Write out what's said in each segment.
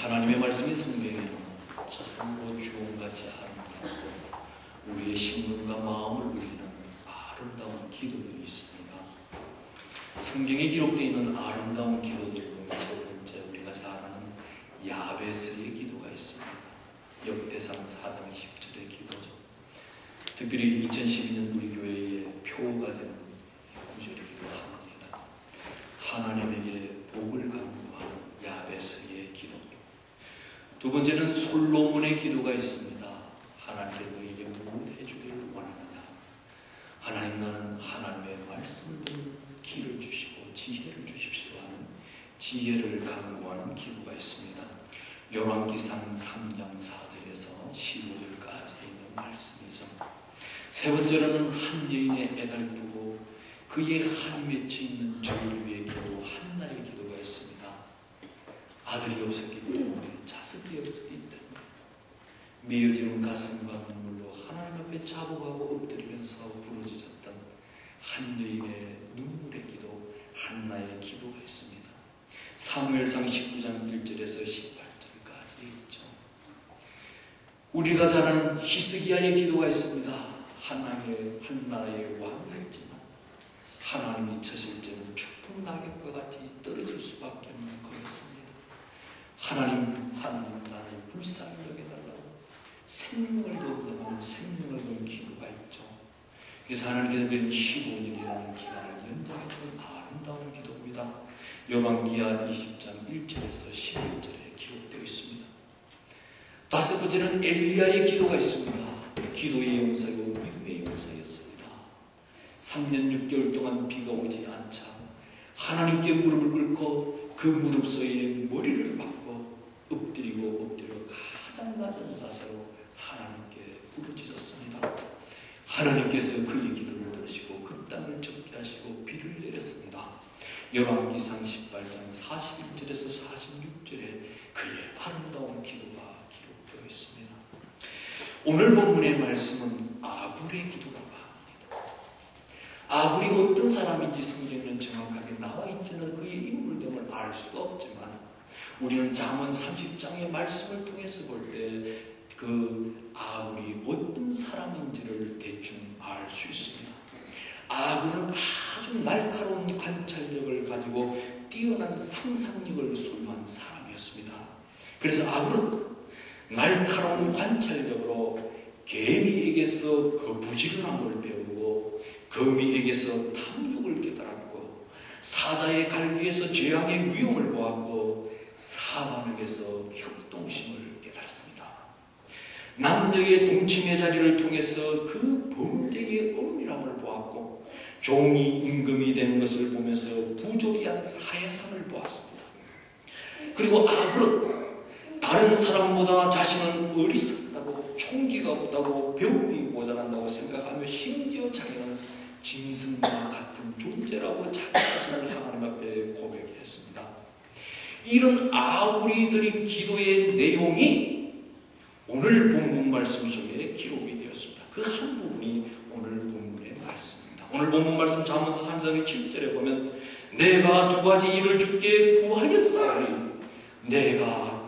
하나님의 말씀이 성경에는 참으로 주홍같이 아름답고 우리의 심금과 마음을 울리는 아름다운 기도들이 있습니다. 성경에 기록되어 있는 아름다운 기도들 중에 첫 번째 우리가 잘 아는 야베스의 기도가 있습니다. 역대상 4장 10절의 기도죠. 특별히 2012년 우리 교회의 표가 되는 구절이기도 합니다. 하나님에게 복을 간구하는 야베스의 기도. 두 번째는 솔로몬의 기도가 있습니다. 하나님께 너에게 무엇 해주기를 원하느냐. 하나님, 나는 하나님의 말씀을 듣는 길을 주시고 지혜를 주십시오 하는 지혜를 간구하는 기도가 있습니다. 열왕기상 3장 4절에서 15절까지 있는 말씀이죠. 세 번째로는 한 여인의 애달프고 그의 한이 맺혀 있는 절규의 기도, 한나의 기도가 있습니다. 아들이 없었기 때문에, 자식이 없었기 때문에 메어지는 가슴과 눈물로 하나님 앞에 자복하고 엎드리면서 부르짖었던 한 여인의 눈물의 기도, 한나의 기도가 있습니다. 사무엘상 19장 1절에서 18절까지 있죠. 우리가 잘 아는 히스기야의 기도가 있습니다. 한나라의 왕이었지만 하나님이 쳤을 때는 축풍 낙엽과 같이 떨어질 수밖에 없는 거였습니다. 하나님 나를 불쌍히 여겨달라고 생명을 건너는 생명을 건 기도가 있죠. 그래서 하나님께서 그 15년이라는 기간을 연장해주는 아름다운 기도입니다. 열왕기하 20장 1절에서 11절에 기록되어 있습니다. 다섯 번째는 엘리야의 기도가 있습니다. 기도의 용사요 믿음의 용사였습니다. 3년 6개월 동안 비가 오지 않자 하나님께 무릎을 꿇고 그 무릎 사이에 머리를 박고 엎드려 가장 낮은 자세로 하나님께 부르짖었습니다. 하나님께서 그의 기도를 들으시고 그 땅을 적게 하시고 비를 내렸습니다. 열왕기상 18장 41절에서 46절에 그의 아름다운 기도가 기록되어 있습니다. 오늘 본문의 말씀은 아굴의 기도라고 합니다. 아굴이 어떤 사람인지 성경에는 정확하게 나와 있지는 그의 인물 등을 알 수가 없지만 우리는 잠언 30장의 말씀을 통해서 볼 때 그 아굴이 어떤 사람인지를 대충 알 수 있습니다. 아굴은 아주 날카로운 관찰력을 가지고 뛰어난 상상력을 소유한 사람이었습니다. 그래서 아굴은 날카로운 관찰력으로 개미에게서 그 부지런함을 배우고 거미에게서 탐욕을 깨달았고 사자의 갈기에서 재앙의 위험을 보았고 사반에게서 협동심을 깨달았습니다. 남녀의 동침의 자리를 통해서 그 범죄의 엄밀함을 보았고 종이 임금이 되는 것을 보면서 부조리한 사회상을 보았습니다. 그리고 아굴은 다른 사람보다 자신은 어리석다고 총기가 없다고 배움이 모자란다고 생각하며 심지어 자기는 짐승과 같은 존재라고 자기 자신을 하나님 앞에 고백했습니다. 이런 아굴이 드린 기도의 내용이 오늘 본문 말씀 속에 기록이 되었습니다. 그 한 부분이 오늘 본문의 말씀입니다. 오늘 본문 말씀 잠언서 3장 7절에 보면 내가 두 가지 일을 주께 구하였사오니 내가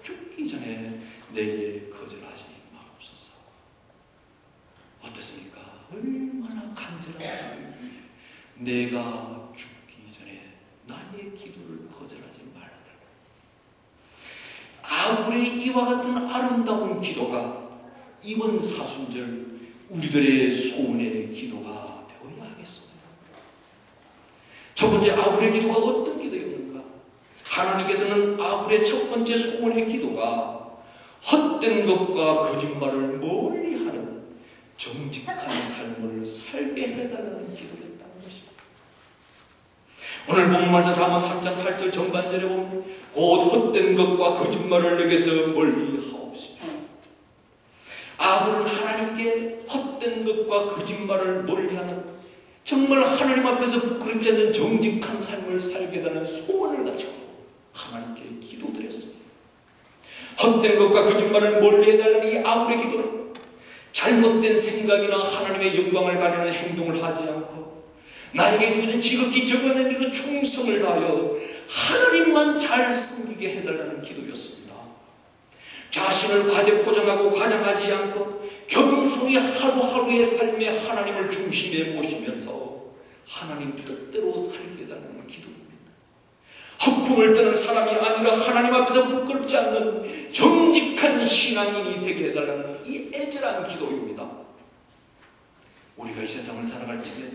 죽기 전에 내게 거절하지 마옵소서. 어떻습니까? 얼마나 간절한 기도인지. 내가 죽기 전에 나의 기도를 거절하지 말아달라. 아굴의 이와 같은 아름다운 기도가 이번 사순절 우리들의 소원의 기도가 되어야 하겠습니다. 첫 번째, 아굴의 기도가 어떤 기도였는가? 하나님께서는 아굴의 첫 번째 소원의 기도가 헛된 것과 거짓말을 멀리하는 정직한 삶을 살게 해달라는 기도였다는 것입니다. 오늘 본문 말씀 잠언 3장 8절 전반절에 보면 곧 헛된 것과 거짓말을 내게서 멀리하옵시며. 아굴은 하나님께 헛된 것과 거짓말을 멀리하는 정말 하나님 앞에서 부끄럽지 않는 정직한 삶을 살게 되는 소원을 가지고 하나님께 기도드렸습니다. 헛된 것과 거짓말을 멀리해달라는 이 아굴의 기도는 잘못된 생각이나 하나님의 영광을 가리는 행동을 하지 않고 나에게 주어진 지극히 적어낸 그 충성을 다하여 하나님만 잘 섬기게 해달라는 기도였습니다. 자신을 과대포장하고 과장하지 않고 겸손히 하루하루의 삶에 하나님을 중심에 모시면서 하나님 뜻대로 살게 해달라는 기도입니다. 허풍을 떠는 사람이 아니라 하나님 앞에서 부끄럽지 않는 정직한 신앙인이 되게 해달라는 이 애절한 기도입니다. 우리가 이 세상을 살아갈 적에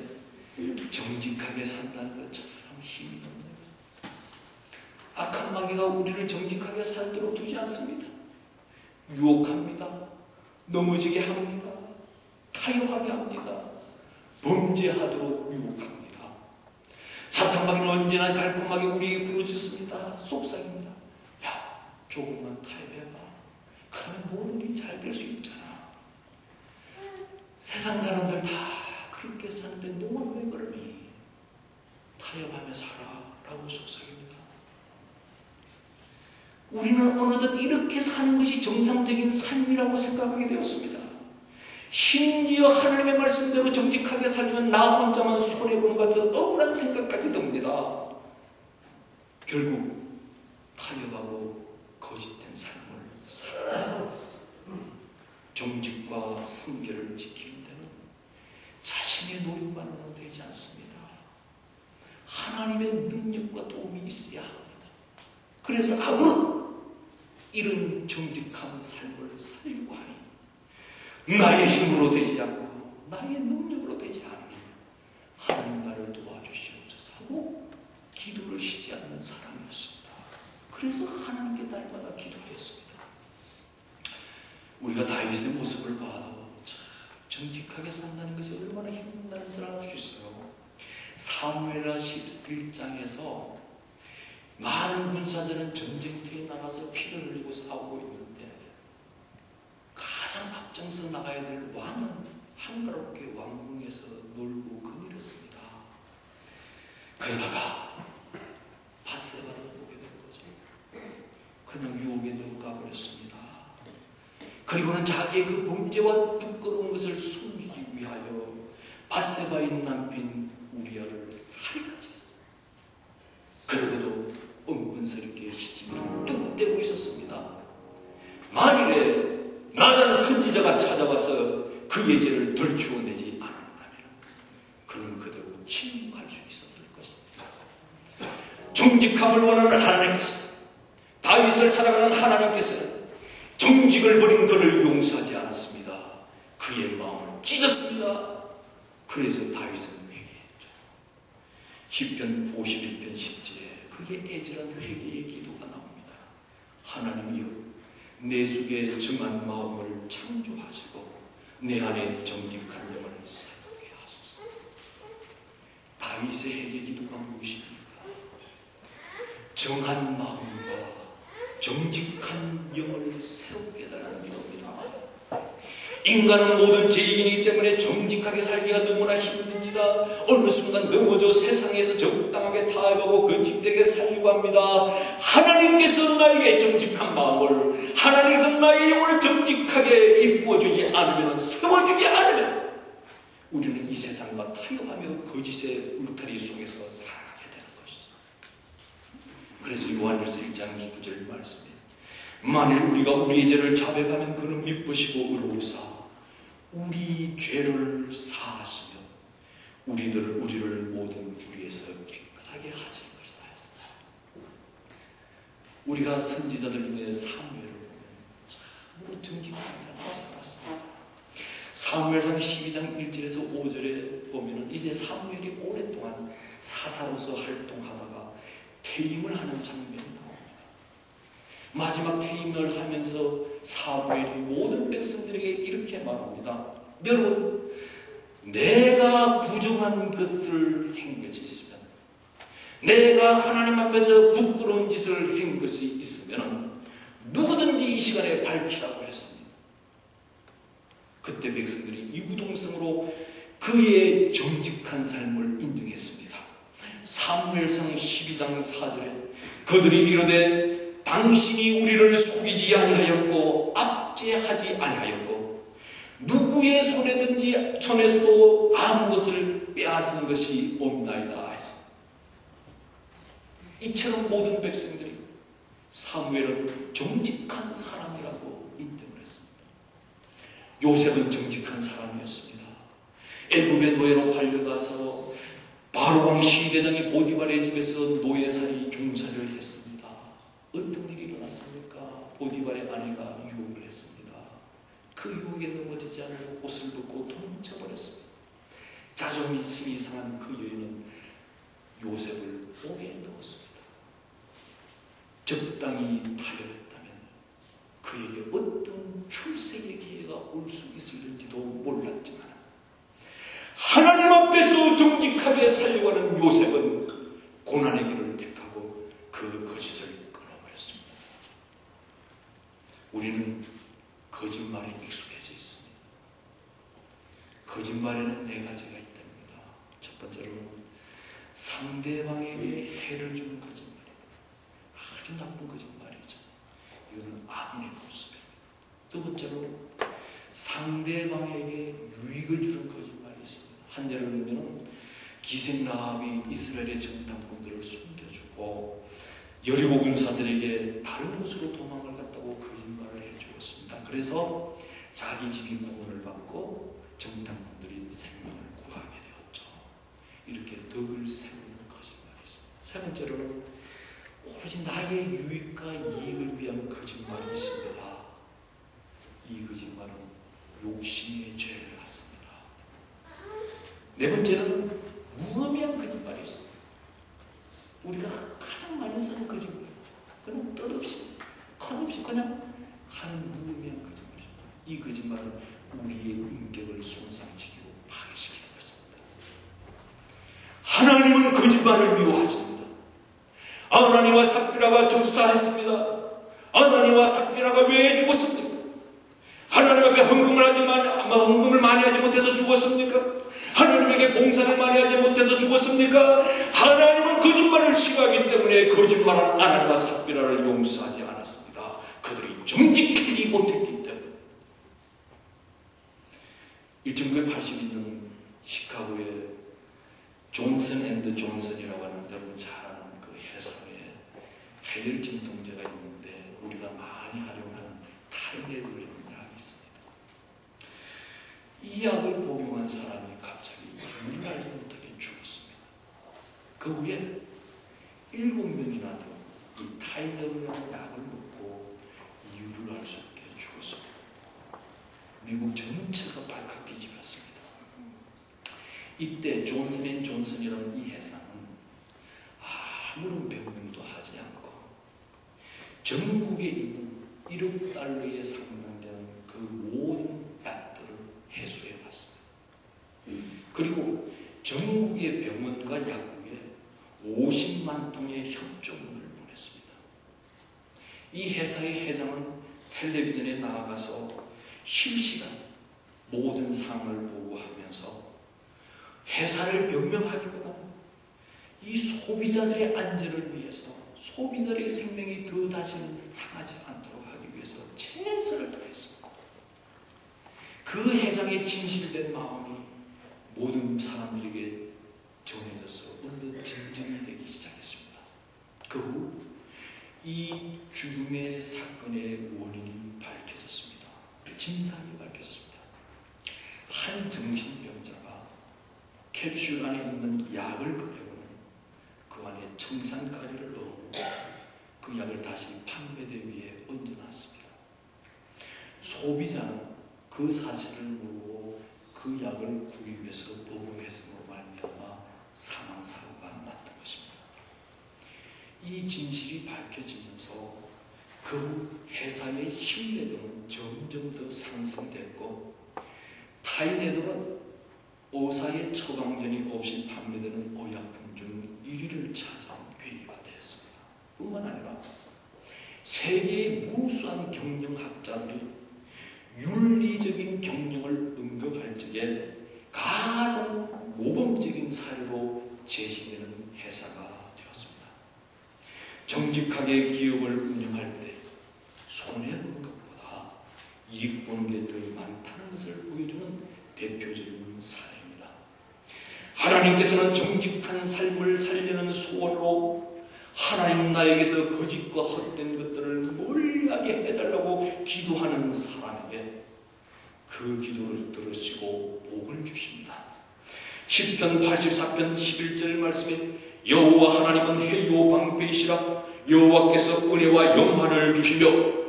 정직하게 산다는 것 참 힘이 듭니다. 악한 마귀가 우리를 정직하게 살도록 두지 않습니다. 유혹합니다. 넘어지게 합니다. 타협하게 합니다. 범죄하도록 유혹합니다. 사탄 마귀는 언제나 달콤하게 우리에게 부르짖습니다. 속삭입니다. 야, 조금만 타협해봐. 그러면 모든 일이 잘 될 수 있잖아. 세상 사람들 다 그렇게 사는데 너는 왜 그러니? 타협하며 살아 라고 속삭입니다. 우리는 어느덧 이렇게 사는 것이 정상적인 삶이라고 생각하게 되었습니다. 심지어 하나님의 말씀대로 정직하게 살면 나 혼자만 손해보는 것 같은 억울한 생각까지 듭니다. 결국 타협하고 거짓된 삶을 살아요. 정직과 성결을 지키는 데는 자신의 노력만으로는 되지 않습니다. 하나님의 능력과 도움이 있어야 합니다. 그래서 악은 이런 정직한 삶을 살려고 하니 나의 힘으로 되지 않고 나의 능력으로 되지 않으니 하나님 나를 도와주시옵소서 하고 기도를 쉬지 않는 사람이었습니다. 그래서 하나님께 날마다 기도했습니다. 우리가 다윗의 모습을 봐도 참 정직하게 산다는 것이 얼마나 힘든다는 것을 알 수 있어요. 사무엘하 11장에서 많은 군사들은 전쟁터에 나가서 피를 흘리고 싸우고 있는데 가장 앞장서 나가야 될 왕은 한가롭게 왕궁에서 놀고 거닐었습니다. 그러다가 밧세바를 보게 된 거죠. 그냥 유혹에 넘어가 버렸습니다. 그리고는 자기의 그 범죄와 부끄러운 것을 숨기기 위하여 밧세바의 남편 우리아를 살해까지 했습니다. 그러고도 뻔뻔스럽게 시집을 뚝 떼고 있었습니다. 만일에 나란 선지자가 찾아와서 그의 죄를 덜추어내지 않았다면 그는 그대로 침묵할 수 있었을 것입니다. 정직함을 원하는 하나님께서, 다윗을 사랑하는 하나님께서는 정직을 버린 그를 용서하지 않았습니다. 그의 마음을 찢었습니다. 그래서 다윗은 회개했죠. 시편 51편 10절에 그의 애절한 회개의 기도가 나옵니다. 하나님이여, 내 속에 정한 마음을 창조하시고 내 안에 정직한 영을 새롭게 하소서. 다윗의 회개 기도가 무엇입니까? 정한 마음과 정직한 영을 새롭게 해달라는 기도입니다. 인간은 모든 죄인이기 때문에 정직하게 살기가 너무나 힘듭니다. 어느 순간 넘어져 세상에서 적당하게 타협하고 거짓되게 살려고 합니다. 하나님께서 나에게 정직한 마음을, 하나님께서 나의 영혼을 정직하게 이끌어주지 않으면, 세워주지 않으면 우리는 이 세상과 타협하며 거짓의 울타리 속에서 살아가게 되는 것이죠. 그래서 요한일서 1장 9절 말씀에 만일 우리가 우리의 죄를 자백하면 그는 미쁘시고 의로우사 우리 죄를 사하시며 우리를 모든 불의에서 깨끗하게 하실 것이다 했습니다. 우리가 선지자들 중에 사무엘을 보면 참으로 정직한 삶을 살았습니다. 사무엘상 12장 1절에서 5절에 보면 이제 사무엘이 오랫동안 사사로서 활동하다가 퇴임을 하는 장면이 나옵니다. 마지막 퇴임을 하면서 사무엘이 모든 백성들에게 이렇게 말합니다. 여러분, 내가 부정한 것을 한 것이 있으면, 내가 하나님 앞에서 부끄러운 짓을 한 것이 있으면 누구든지 이 시간에 밝히라고 했습니다. 그때 백성들이 이구동성으로 그의 정직한 삶을 인정했습니다. 사무엘상 12장 4절에 그들이 이르되 당신이 우리를 속이지 아니하였고 압제하지 아니하였고 누구의 손에서도 아무 것을 빼앗은 것이 없나이다 했습니다. 이처럼 모든 백성들이 사무엘은 정직한 사람이라고 인정을 했습니다. 요셉은 정직한 사람이었습니다. 애굽의 노예로 팔려가서 바로왕 시대장이 보디발의 집에서 노예살이 종살이를 했습니다. 어떤 일이 일어났습니까? 보디발의 아내가 유혹을 했습니다. 그 유혹에 넘어지지 않고 옷을 벗고 도망쳐버렸습니다. 자존심이 상한 그 여인은 요셉을 옥에 넣었습니다. 적당히 타협했다면 그에게 어떤 출세의 기회가 올 수 있을지도 몰랐지만 하나님 앞에서 정직하게 살려가는 요셉은 고난의 길을 택하고 그 거짓을 끊어버렸습니다. 우리는 거짓말에 익숙해져 있습니다. 거짓말에는 네 가지가 있답니다. 첫 번째로 상대방에게 해를 주는 거짓말입니다. 아주 나쁜 거짓말이죠. 이거는 악인의 모습입니다. 두 번째로 상대방에게 유익을 주는 거짓말이 있습니다. 한 예를 들면 기생 라합이 이스라엘의 정탐꾼들을 숨겨주고 여리고 군사들에게 다른 곳으로 도망을 갔다고 거짓말을 해주었습니다. 그래서 자기 집이 구원을 받고 정탐꾼들이 생명을 구하게 되었죠. 이렇게 덕을 세우는 거짓말이 있습니다. 세 번째로는 오로지 나의 유익과 이익을 위한 거짓말이 있습니다. 이 거짓말은 욕심의 죄를 낳습니다. 네 번째로는 무의미한 거짓말이 있습니다. 우리가 가장 많이 쓰는 거짓말, 그냥 뜻없이, 컨없이 그냥 하는 무의미한 거짓말입니다. 이 거짓말은 우리의 인격을 손상시키고 파괴시키는 것입니다. 하나님은 거짓말을 미워하십니다. 아나니와 삽비라가 적사했습니다. 아나니와 삽비라가 왜 죽었습니까? 하나님 앞에 헌금을 많이 하지 못해서 죽었습니까? 하나님에게 봉사를 많이 하지 못해서 죽었습니까? 하나님은 거짓말을 싫어하기 때문에 거짓말한 아나니와 삽비라를 용서하지 않았습니다. 그들이 정직하지 못했기 때문에. 1982년 시카고에 존슨 앤드 존슨이라고 하는 여러분 잘 아는 그 회사에 해열 진통제가 있는데 우리가 많이 활용하는 타이레놀이라는 약이 있습니다. 이 약을 복용한 사람이 갑자기 이유를 알지 못하게 죽었습니다. 그 후에 7명이나 더 이 타이레놀이라는 약을 먹고 이유를 알 수 없게 죽었습니다. 미국 전체가 발칵 뒤집혔습니다. 이때 존슨앤존슨이라는 이 회사는 아무런 변명도 하지 않고 전국에 있는 1억 달러에 상당되는 그 모든 약들을 회수해 왔습니다. 그리고 전국의 병원과 약국에 50만 통의 협조문을 보냈습니다. 이 회사의 회장은 텔레비전에 나아가서 실시간 모든 상황을 보고하면서 회사를 변명하기보다는 이 소비자들의 안전을 위해서 소비자들의 생명이 더 다시는 상하지 않도록 하기 위해서 최선을 다했습니다. 그 회장의 진실된 마음이 모든 사람들에게 전해져서 어느 진정이 되기 시작했습니다. 그 후 이 죽음의 사건의 원인이 밝혀졌습니다. 진상이 밝혀졌습니다. 한 정신병자가 캡슐 안에 있는 약을 꺼내고는 그 안에 청산가리를 넣고 그 약을 다시 판매대 위에 얹어놨습니다. 소비자는 그 사실을 모르고 그 약을 구입해서 복용했음으로 말미암아 사망사고가 났던 것입니다. 이 진실이 밝혀지면서 그 회사의 신뢰도는 점점 더 상승됐고 타이레놀은 의사의 처방전이 없이 판매되는 의약품 중 1위를 차지한 계기가 되었습니다. 뿐만 아니라 세계의 무수한 경영학자들이 윤리적인 경영을 응급할 적에 가장 모범적인 사례로 제시되는 회사가 되었습니다. 정직하게 기업을 운영할 때 손해보는 것보다 이익 보는 게 더 많다는 것을 보여주는 대표적인 사례입니다. 하나님께서는 정직한 삶을 살려는 소원으로 하나님 나에게서 거짓과 헛된 것들을 멀리하게 해달라고 기도하는 사람에게 그 기도를 들으시고 복을 주십니다. 시편 84편 11절 말씀에 여호와 하나님은 해요 방패이시라. 여호와께서 은혜와 영화를 주시며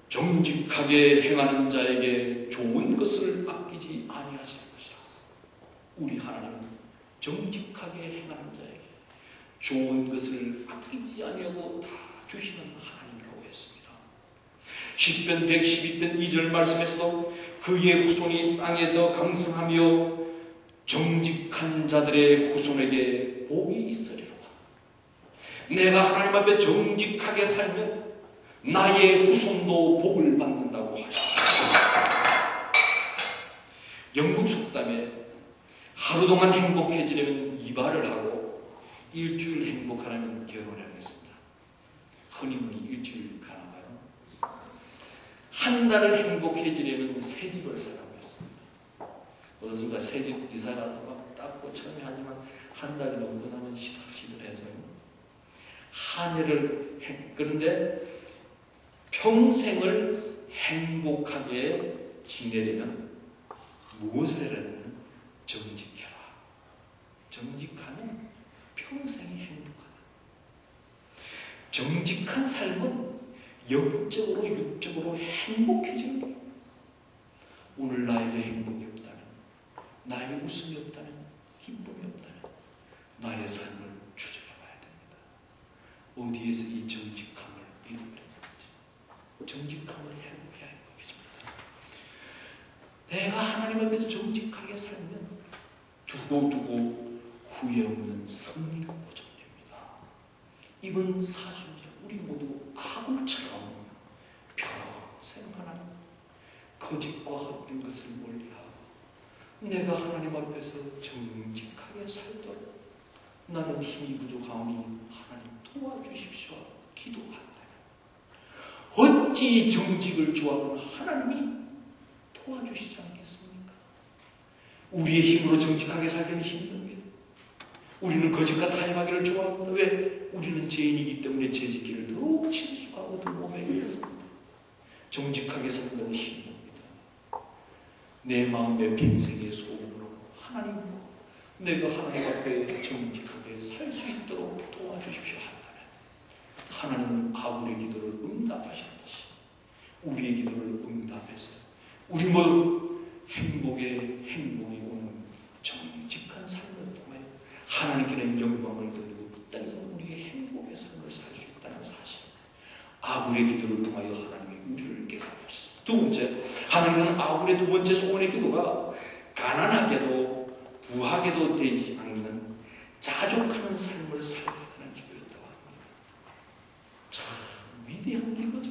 정직하게 행하는 자에게 좋은 것을 아끼지 아니하실 것이라. 우리 하나님은 정직하게 행하는 자에게 좋은 것을 아끼지 아니하고 다 주시는 하나님이라고 했습니다. 시편 112편 2절 말씀에서도 그의 후손이 땅에서 강성하며 정직한 자들의 후손에게 복이 있으리로다. 내가 하나님 앞에 정직하게 살면 나의 후손도 복을 받는다고 하셨습니다. 영국 속담에 하루 동안 행복해지려면 이발을 하고 일주일 행복하려면 결혼을 했습니다. 허니문이 일주일 가나봐요. 한 달을 행복해지려면 새 집을 사라고 했습니다. 어디선가 새 집 이사 가서 막 닦고 처음에 하지만 한 달 넘고 나면 시들시들해져요. 그런데 평생을 행복하게 지내려면 무엇을 해야 되냐면 정직해라. 정직하면 평생이 행복하다. 정직한 삶은 영적으로 육적으로 행복해지는 거예요. 오늘 나에게 행복이 없다면, 나에게 웃음이 없다면, 기쁨이 없다면 나의 삶을 추적해봐야 됩니다. 어디에서 이 정직함을 잃어버렸는지. 정직함을 행복해야 행복해집니다. 내가 하나님 앞에서 정직하게 살면 두고두고 후회 없는 승리가 보장됩니다. 이번 사순절 우리 모두 아굴처럼 평생 하나님 거짓과 헛된 것을 멀리하고 내가 하나님 앞에서 정직하게 살도록 나는 힘이 부족하오니 하나님 도와주십시오 기도한다. 어찌 정직을 좋아하는 하나님이 도와주시지 않겠습니까? 우리의 힘으로 정직하게 살기는 힘듭니다. 우리는 거짓과 타협하기를 좋아합니다. 왜? 우리는 죄인이기 때문에 죄짓기를 더욱 친숙하고 더 오매겠습니다. 정직하게 사는 건 힘듭니다. 내 마음 내 평생의 소원으로 하나님으로 내가 하나님 앞에 정직하게 살 수 있도록 도와주십시오 한다면 하나님은 아굴의 기도를 응답하셨듯이 우리의 기도를 응답해서 우리 모두 행복이 오는 정직한 삶을 통해 하나님께는 영광을 돌리고 그 땅에서 우리의 행복의 삶을 살 수 있다는 사실, 아굴의 기도를 통하여 하나님이 우리를 깨닫게 하셨습니다. 두 번째, 하나님께서는 아굴의 두 번째 소원의 기도가 가난하게도 부하게도 되지 않는 자족하는 삶을 살게 하는 기도였다고 합니다. 참 위대한 기도죠.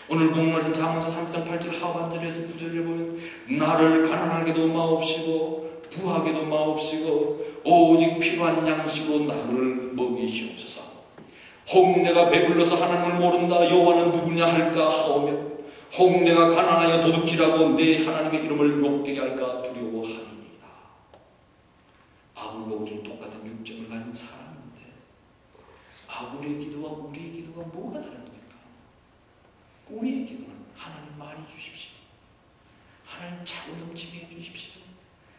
오늘 본문에서 잠언서 3장 8절 하반절에서 9절에 보면 나를 가난하게도 마옵시고 부하게도 마옵시고 오직 필요한 양식으로 나를 먹이시옵소서. 혹 내가 배불러서 하나님을 모른다 여호와는 누구냐 할까 하오며 혹 내가 가난하여 도둑질하고 내 하나님의 이름을 욕되게 할까 두려워하니이다. 아굴과 우리는 똑같은 육정을 가진 사람인데 아굴의 기도와 우리의 기도가 뭐가 다릅니까? 우리의 기도는 하나님 많이 주십시오. 하나님 차고 넘치게 해주십시오.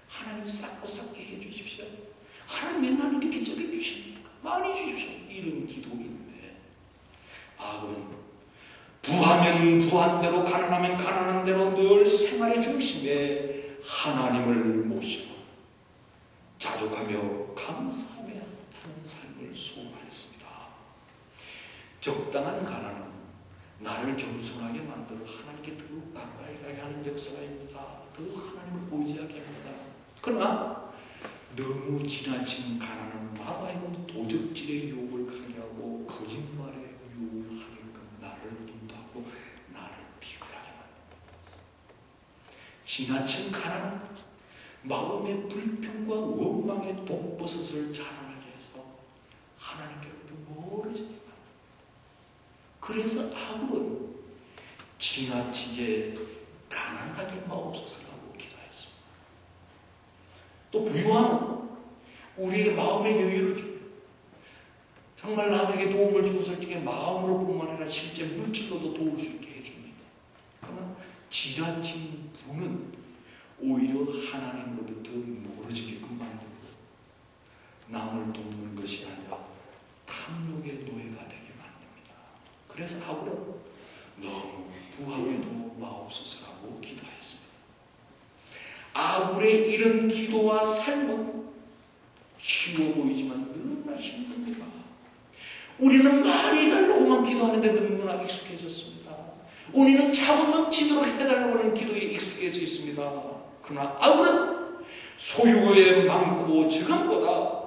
하나님 쌓고 쌓게 해주십시오. 하나님 왜 나는 이렇게 적게 주십니까? 많이 주십시오. 이런 기도인데 아굴은 부하면 부한 대로 가난하면 가난한 대로 늘 생활의 중심에 하나님을 모시고 자족하며 감사하며 사는 삶을 소원하였습니다. 적당한 가난은 나를 겸손하게 만들어 하나님께 더 가까이 가게 하는 역사입니다. 더 하나님을 의지하게 합니다. 그러나 너무 지나친 가난은 나로 하여금 도적질의 유혹을 하게 하고 거짓말의 유혹을 하게끔 나를 인도하고 나를 비굴하게 만듭니다. 지나친 가난은 마음의 불평과 원망의 독버섯을 자라나게 해서 하나님께로부터 멀어지게 합니다. 그래서 아굴은 지나치게 가난하게 마옵소서라고 기도했습니다. 또 부유함은 우리에게 마음의 여유를 줍니다. 정말 남에게 도움을 주고 솔직히 마음으로 뿐만 아니라 실제 물질로도 도울 수 있게 해줍니다. 그러나 지나친 부는 오히려 하나님으로부터 멀어지게끔 만들고 남을 돕는 것이 아니라 탐욕의 노예가 되게 만듭니다. 그래서 아브라함은 너무 부하게도 마옵소서라고 기도했습니다. 아굴의 이런 기도와 삶은 쉬워 보이지만 너무나 힘듭니다. 우리는 많이 달라고만 기도하는데 너무나 익숙해졌습니다. 우리는 차고 넘치도록 해달라고 하는 기도에 익숙해져 있습니다. 그러나 아굴은 소유에 많고 적음보다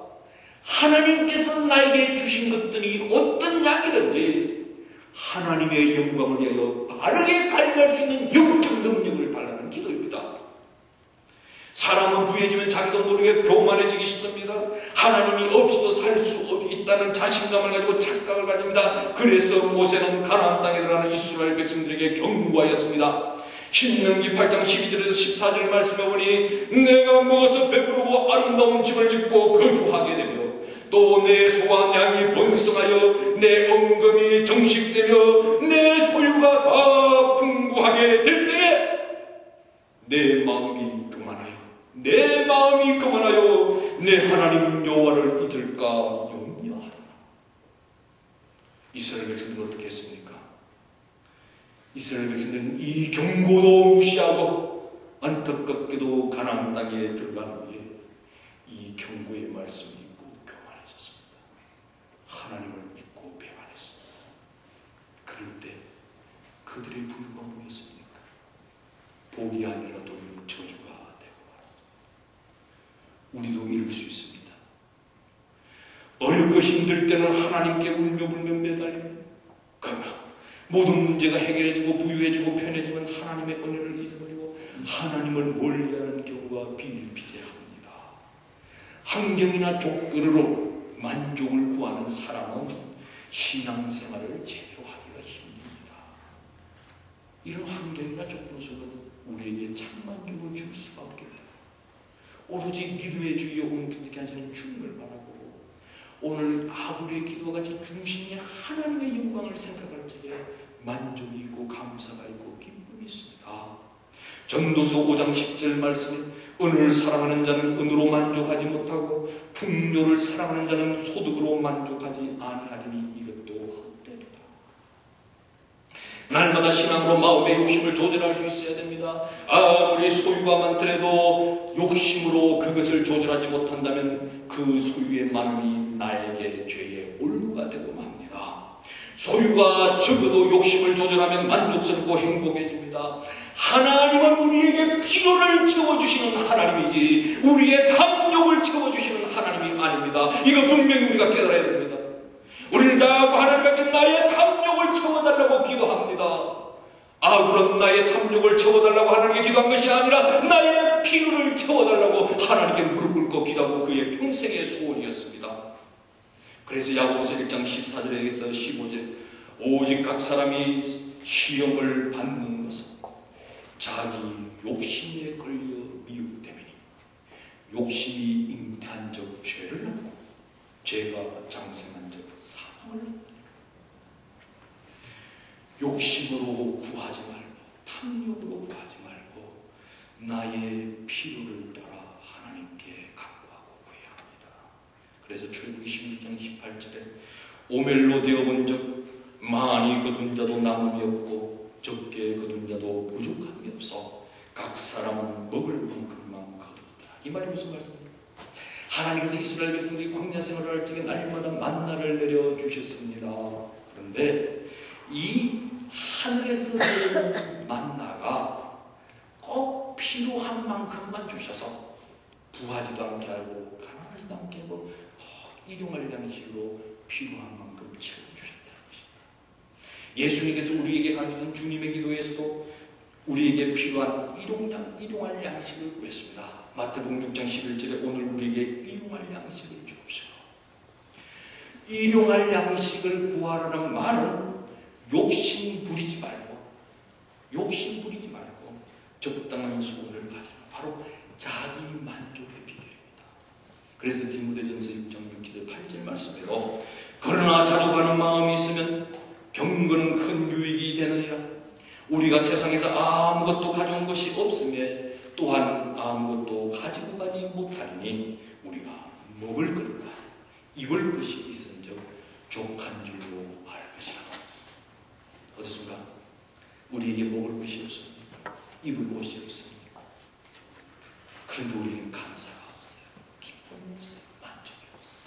하나님께서 나에게 주신 것들이 어떤 양이든지 하나님의 영광을 위하여 바르게 관리할 수 있는 영적 능력을 달라는 기도입니다. 사람은 부해지면 자기도 모르게 교만해지기 쉽습니다. 하나님이 없이도 살 수 있다는 자신감을 가지고 착각을 가집니다. 그래서 모세는 가나안 땅에 들어가는 이스라엘 백성들에게 경고하였습니다. 신명기 8장 12절에서 14절 말씀해 보니 내가 먹어서 배부르고 아름다운 집을 짓고 거주하게 되며 또 내 소와 양이 번성하여 내 언금이 정식되며 내 소유가 다 풍부하게 될 때에 내 마음이 그만하여 내 하나님 여호와를 잊을까 염려하라. 이스라엘 백성들은 어떻게 했습니까? 이스라엘 백성들은 이 경고도 무시하고 안타깝게도 가나안 땅에 들어간 후에 이 경고의 말씀을 믿고 교만해졌습니다. 하나님을 믿고 배반했습니다. 그럴 때 그들의 불의가 뭐였습니까? 복이 아니라 도리어 저주가 되고 말았습니다. 우리도 이럴 수 있습니다. 어렵고 힘들 때는 하나님께 울며불며 매달립니다. 그러나 모든 문제가 해결해지고 부유해지고 편해지면 하나님의 은혜를 잊어버리고 하나님을 멀리하는 경우가 비일비재합니다. 환경이나 조건으로 만족을 구하는 사람은 신앙생활을 제대로 하기가 힘듭니다. 이런 환경이나 조건 속에는 우리에게 참 만족을 줄 수가 없기 때문에 오로지 믿음의 주위에 옮기게 하시는 주님을 바라고 오늘 아굴의 기도가 같이 중심이 하나님의 영광을 생각할 적에 만족이 있고 감사가 있고 기쁨이 있습니다. 전도서 5장 10절 말씀에 은을 사랑하는 자는 은으로 만족하지 못하고 풍요를 사랑하는 자는 소득으로 만족하지 아니하리니 이것도 헛되도다. 날마다 신앙으로 마음의 욕심을 조절할 수 있어야 됩니다. 아무리 소유가 많더라도 욕심으로 그것을 조절하지 못한다면 그 소유의 많음이 나에게 죄의 올무가 되고 맙니다. 소유가 적어도 욕심을 조절하면 만족스럽고 행복해집니다. 하나님은 우리에게 필요를 채워주시는 하나님이지 우리의 탐욕을 채워주시는 하나님이 아닙니다. 이거 분명히 우리가 깨달아야 됩니다. 우리는 자꾸 하나님께 나의 탐욕을 채워달라고 기도합니다. 아굴은 나의 탐욕을 채워달라고 하나님께 기도한 것이 아니라 나의 필요를 채워달라고 하나님께 무릎 꿇고 기도하고 그의 평생의 소원이었습니다. 그래서 야고보서 1장 14절에서 15절 오직 각 사람이 시험을 받는 것은 자기 욕심에 걸려 미혹되매니 욕심이 잉태한 적 죄를 낳고 죄가 장생한 적 사망을 낳느니라. 욕심으로 구하지 말고 탐욕으로 구하지 말고 나의 필요를 따라 하나님께 간구하고 구해야 합니다. 그래서 출애굽기 16장 18절에 오멜로 되어본 적 많이 거둔 자도 남음이 없고 적게 거둔 자도 부족함이 없어 각 사람은 먹을 만큼만 거두었더라. 이 말이 무슨 말씀입니까? 하나님께서 이스라엘 백성들이 광야 생활을 할 적에 날마다 만나를 내려주셨습니다. 그런데 이 하늘에서 내려오는 만나가 꼭 필요한 만큼만 주셔서 부하지도 않게 하고 가난하지도 않게 하고 일용할 양식으로 필요한 만큼 채워주셨다는 것입니다. 예수님께서 우리에게 가르치는 주님의 기도에서도 우리에게 필요한 일용할 양식을 구했습니다. 마태복음 6장 11절에 오늘 우리에게 일용할 양식을 주옵시고. 일용할 양식을 구하라는 말은 욕심 부리지 말고 적당한 소원을 가지라. 바로 자기 만족의 비결입니다. 그래서 디모데전서 6장 6절의 8절 말씀에도 그러나 자족하는 마음이 있으면 경건은 큰 유익이 되느니라. 우리가 세상에서 아무것도 가져온 것이 없으며 또한 아무것도 가지고 가지 못하리니 우리가 먹을 것과 입을 것이 있은즉 족한 줄로 알 것이라. 어떻습니까? 우리에게 먹을 것이 없습니까? 입을 곳이 없습니까? 그런데 우리는 감사가 없어요. 기쁨이 없어요. 만족이 없어요.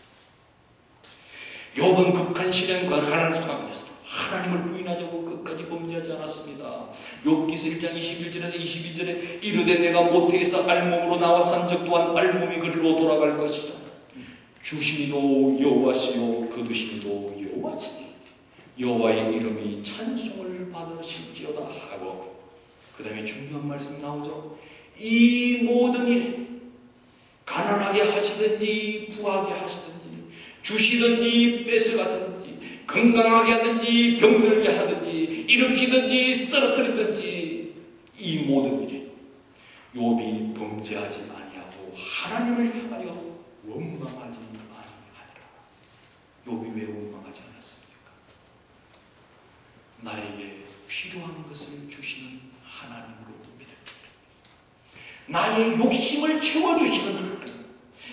욥은 극한 시련과 가난한 가운데서도 하나님을 부인하자고 끝까지 범죄하지 않았습니다. 욥기서 1장 21절에서 22절에 이르되 내가 모태에서 알몸으로 나왔은즉 또한 알몸이 그리로 돌아갈 것이다. 주심이도 여호와시요 거두심이도 여호와시니 여호와의 이름이 찬송을 받으실지어다 하고, 그 다음에 중요한 말씀이 나오죠. 이 모든 일에 가난하게 하시든지 부하게 하시든지 주시든지 뺏어가시든지 건강하게 하든지 병들게 하든지 일으키든지 쓰러뜨리든지 이 모든 일에 욥이 범죄하지 아니하고 하나님을 향하여 원망하지 아니하니라. 욥이 왜 원망하지 않았습니까? 나에게 필요한 것을 주시는 하나님으로 믿었기 때문에, 나의 욕심을 채워주시는 하나님,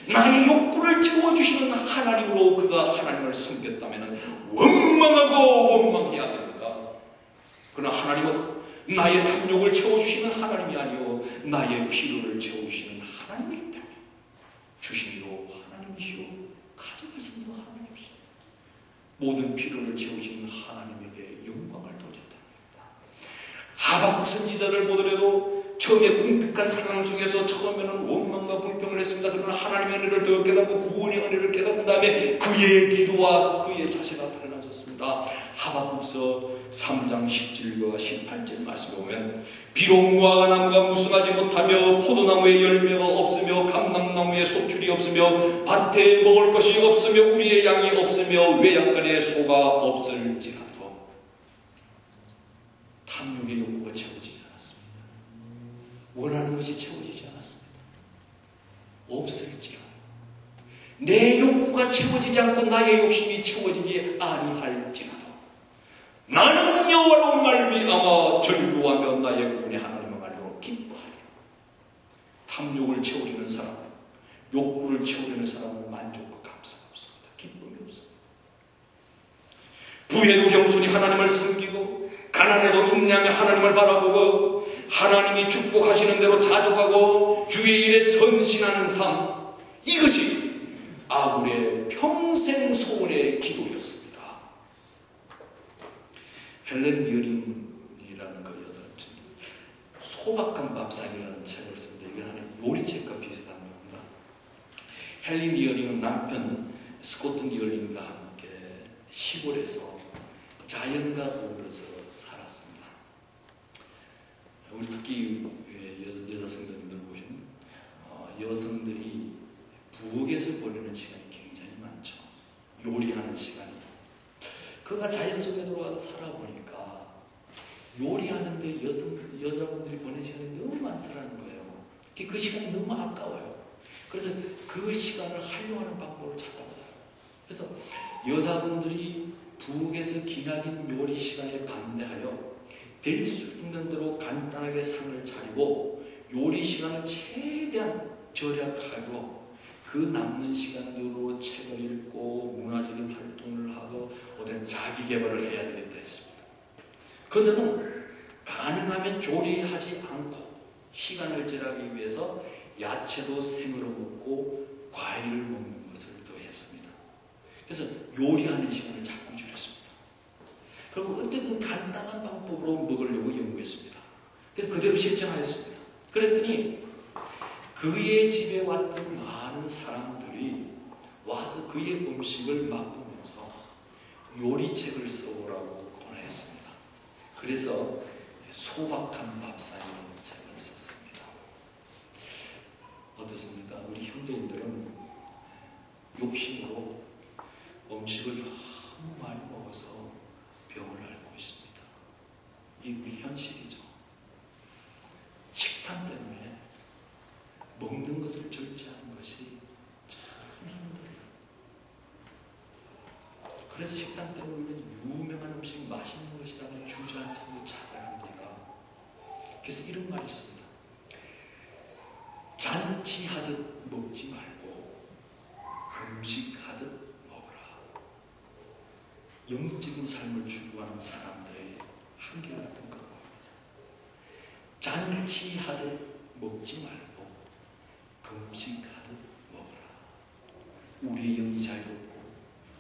나의 욕구를 채워주시는 하나님으로 그가 하나님을 섬겼다면 원망하고 원망해야 됩니다. 그러나 하나님은 나의 탐욕을 채워주시는 하나님이 아니요 나의 필요를 채워주시는 하나님이기 때문에 주심이도 하나님이시오 가져가심도 하나님이시오. 모든 필요를 채우시는 하나님에게 영광을 돌렸답니다. 하박국 선지자를 보더라도 처음에 궁핍한 상황 속에서 처음에는 원망과 불평을 했습니다. 그러나 하나님의 은혜를 더 깨닫고 구원의 은혜를 깨닫은 다음에 그의 기도와 그의 자세가 달라졌습니다. 하박국서 3장 17절과 18절 말씀에 보면 비록 무화과 나무가 무성하지 못하며 포도나무에 열매가 없으며 감람나무에 소출이 없으며 밭에 먹을 것이 없으며 우리의 양이 없으며 외양간에 소가 없을지라도 탐욕의 욕구가 채워지지 않았습니다. 원하는 것이 채워지지 않았습니다. 없을지라도 내 욕구가 채워지지 않고 나의 욕심이 채워지지 아니할지라도 나는 여호와로 말미암아 절구하며 나의 구원의 하나님을 말로 기뻐하리라. 탐욕을 채우려는 사람, 욕구를 채우려는 사람은 만족과 감사가 없습니다. 기쁨이 없습니다. 부에도 겸손히 하나님을 섬기고 가난에도 인내하며 하나님을 바라보고 하나님이 축복하시는 대로 자족하고 주의 일에 전신하는 삶, 이것이 아굴의 평생 소원의 기도였습니다. 헬렌 이어링이라는 그 여자, 소박한 밥상이라는 책을 쓴데 이게 하는 요리책과 비슷한 겁니다. 헬렌 이어링은 남편 스코트 이어링과 함께 시골에서 자연과 어우러져 살았습니다. 우리 특히 여자 성도님들 보시면 여성들이 부엌에서 보내는 시간이 굉장히 많죠. 요리하는 시간이. 그가 자연 속에 들어가서 살아보니까 요리하는데 여자분들이 보낸 시간이 너무 많더라는 거예요. 그 시간이 너무 아까워요. 그래서 그 시간을 활용하는 방법을 찾아보자요. 그래서 여자분들이 부엌에서 기나긴 요리 시간에 반대하여 될 수 있는 대로 간단하게 상을 차리고 요리 시간을 최대한 절약하고 그 남는 시간으로 책을 읽고 문화적인 활동을 하고 어떤 자기 개발을 해야 되겠다 했습니다. 그녀는 가능하면 조리하지 않고 시간을 절약하기 위해서 야채도 생으로 먹고 과일을 먹는 것을 더 했습니다. 그래서 요리하는 시간을 자꾸 줄였습니다. 그리고 어쨌든 간단한 방법으로 먹으려고 연구했습니다. 그래서 그대로 실천하였습니다. 그랬더니 그의 집에 왔던 많은 사람들이 와서 그의 음식을 맛보면서 요리책을 써보라고 권했습니다. 그래서 소박한 밥상이라는 책을 썼습니다. 어떻습니까? 우리 형제님들은 욕심으로 음식을 너무 많이 먹어서 병을 앓고 있습니다. 이 우리 현실이죠. 식탐 때문에 먹는 것을 절제하는 것이 참 힘들어요. 그래서 식당 때 보면 유명한 음식, 맛있는 것이라면 주저앉지 찾아갑니다. 그래서 이런 말이 있습니다. 잔치하듯 먹지 말고 금식하듯 먹으라. 영적인 삶을 추구하는 사람들의 한결 같은 그런 겁니다. 잔치하듯 먹지 말고 금식하듯 먹으라. 우리의 영이 자유롭고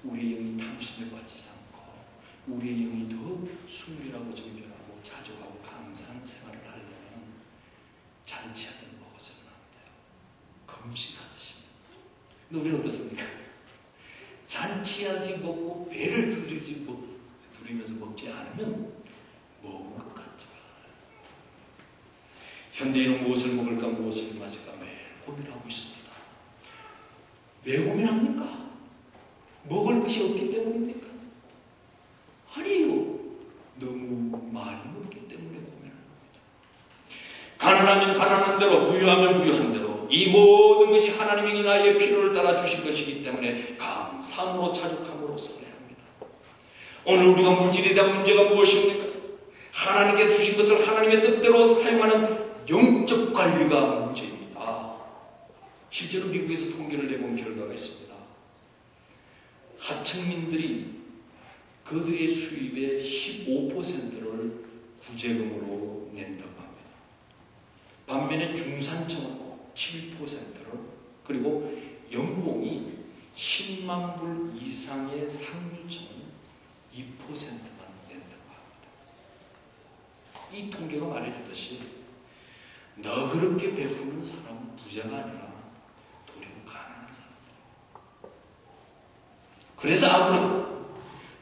우리의 영이 탐심에 빠지지 않고 우리의 영이 더 순결하고 정결하고 자족하고 감사한 생활을 하려면 잔치하듯 먹어서는 안 돼요. 금식하듯이. 근데 우리는 어떻습니까? 잔치하듯이 먹고 배를 두리면서 먹지 않으면 먹은 것 같지 않아요. 현대인은 무엇을 먹을까 무엇을 마실까 매일 고민하고 있습니다. 왜 고민합니까? 먹을 것이 없기 때문입니까? 아니에요. 너무 많이 먹기 때문에 고민하는 겁니다. 가난하면 가난한 대로, 부유하면 부유한 대로 이 모든 것이 하나님이 나의 필요를 따라 주신 것이기 때문에 감사함으로 자족함으로 살아야 합니다. 오늘 우리가 물질에 대한 문제가 무엇입니까? 하나님께 주신 것을 하나님의 뜻대로 사용하는 영적 관리가 문제입니다. 실제로 미국에서 통계를 내본 결과가 있습니다. 하층민들이 그들의 수입의 15%를 구제금으로 낸다고 합니다. 반면에 중산층은 7%를, 그리고 연봉이 10만 불 이상의 상류층은 2%만 낸다고 합니다. 이 통계가 말해주듯이 너그럽게 베푸는 사람은 부자가 아니라 도리어 가난한 사람들. 그래서 아브라함은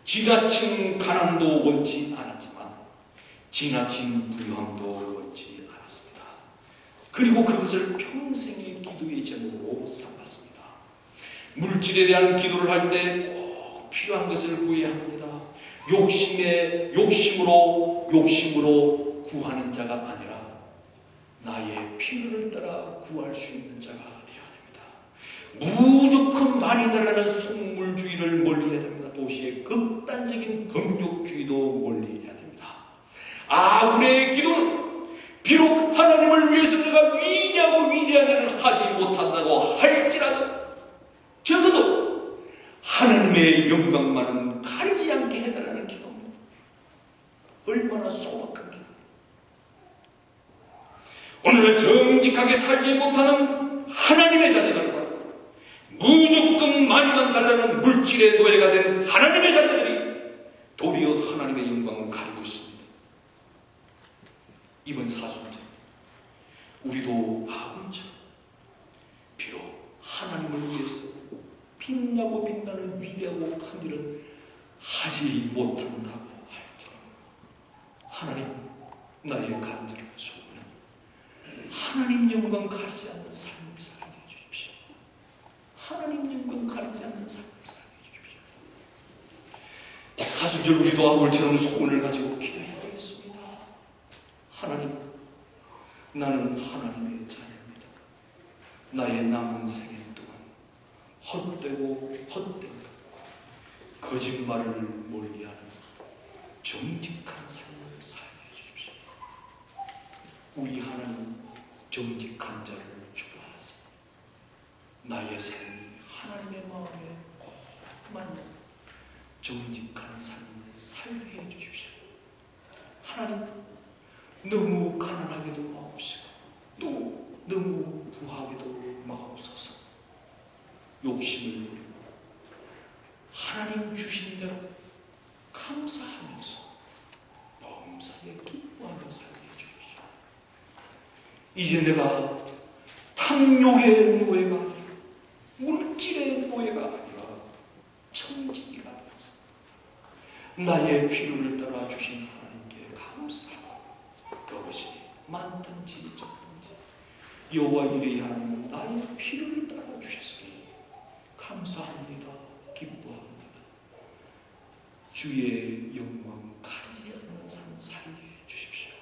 지나친 가난도 원치 않았지만 지나친 부유함도 원치 않았습니다. 그리고 그것을 평생의 기도의 제목으로 삼았습니다. 물질에 대한 기도를 할 때 꼭 필요한 것을 구해야 합니다. 욕심으로 구하는 자가 아니라 나의 필요를 따라 구할 수 있는 자가 되어야 됩니다. 무조건 많이 달라는 속물주의를 멀리해야 됩니다. 도시의 극단적인 금욕주의도 멀리해야 됩니다. 아브라함의 기도는 비록 하나님을 위해서 내가 위대하고 위대한 일을 하지 못한다고 할지라도 적어도 하나님의 영광만은 가리지 않게 해달라는 기도입니다. 얼마나 소박한 기도. 오늘날 정직하게 살지 못하는 하나님의 자녀들과 무조건 많이만 달라는 물질의 노예가 된 하나님의 자녀들이 도리어 하나님의 영광을 가리고 있습니다. 이번 사순절 우리도 아브라함처럼 비록 하나님을 위해서 빛나고 빛나는 위대하고 큰 일은 하지 못한다고 할지라도 하나님, 나의 간절한 소원은 하나님 영광 가리지 않는 삶을 살게 해주십시오. 하나님 영광 가리지 않는 삶을 살게 해주십시오. 사순절 우리도 아브라함처럼 소원을 가지고 기도해야 되겠습니다. 하나님, 나는 하나님의 자녀입니다. 나의 남은 생애 동안 헛되고 거짓말을 멀리하는 정직한 삶을 살게 해주십시오. 우리 하나님, 정직한 자를 좋아하시니 나의 삶이 하나님의 마음에 꼭 맞는 정직한 삶을 살게 해주십시오. 하나님, 너무 가난하게도 마옵시고 또 너무 부하게도 마옵소서. 욕심을 부리고 하나님 주신 대로 감사하면서 범사에 기뻐하며 살게 해주십시오. 이제 내가 탐욕의 노예가 아니라 물질의 노예가 아니라 청지기가 되어서 나의 필요를 따라 주신 하나님께 감사하고 그것이 많든지 적든지 여호와 이레의 하나님은 나의 필요를 따라 주셨으니 감사합니다. 기뻐합니다. 주의 영광 가리지 않는 삶 살게 해주십시오.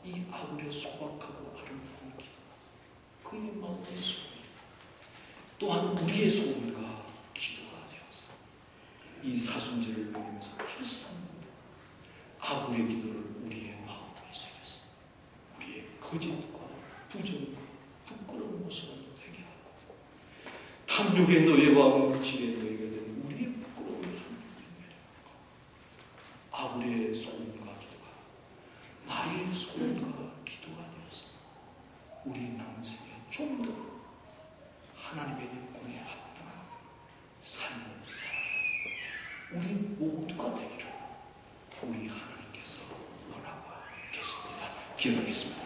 이 아브라함의 소박하고 아름다운 기도가 그의 마음의 소원, 또한 우리의 소원과 기도가 되어서 이 아우의 기도를 우리의 마음에 새겨서 우리의 거짓과 부정과 부끄러운 모습을 회개하고 탐욕의 노예와 물질의 노예가 된 우리의 부끄러움을 하나님께 내려놓고 아우의 소원과 기도가 나의 소원과 기도가 되어서 우리 남은 생에 좀 더 하나님의 영광에 합당한 삶을 살아가는 우리 모두가 되기를 우리 하나님께서 원하고 계십니다. 기도하겠습니다.